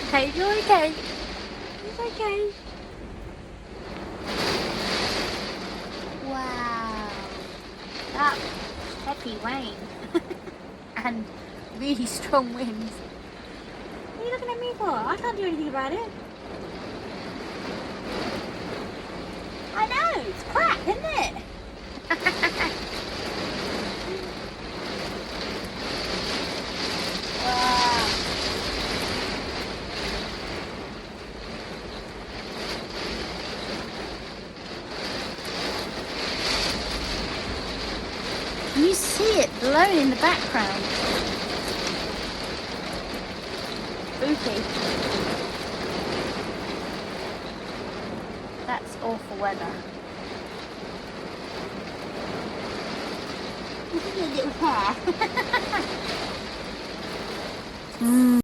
okay, you're okay. It's okay. Wow. That heavy rain. And really strong winds. What are you looking at me for? I can't do anything about it. I know, it's crap, isn't it? Wow. Can you see it blown in the background? Spooky. That's awful weather. Look at your little hair.